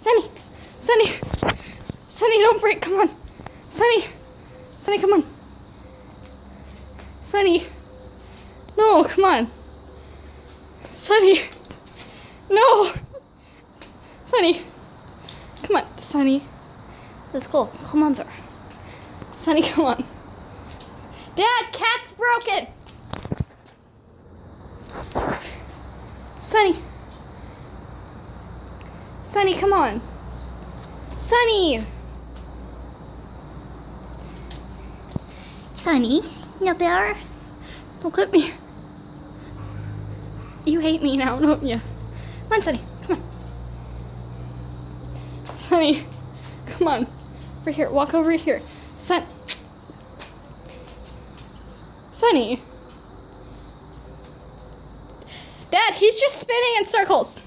Sunny, Sunny, Sunny, don't break. Come on, Sunny, Sunny, come on, Sunny. No, come on, Sunny. No, Sunny. Come on, Sunny. Let's go. Come on there. Sunny, come on. Dad, cat's broken. Sunny. Sunny, come on. Sunny. Sunny, no bear. Don't hit me. You hate me now, don't you? Come on, Sunny. Come on. Sunny, come on. Over here. Walk over here. Sunny. Dad, he's just spinning in circles.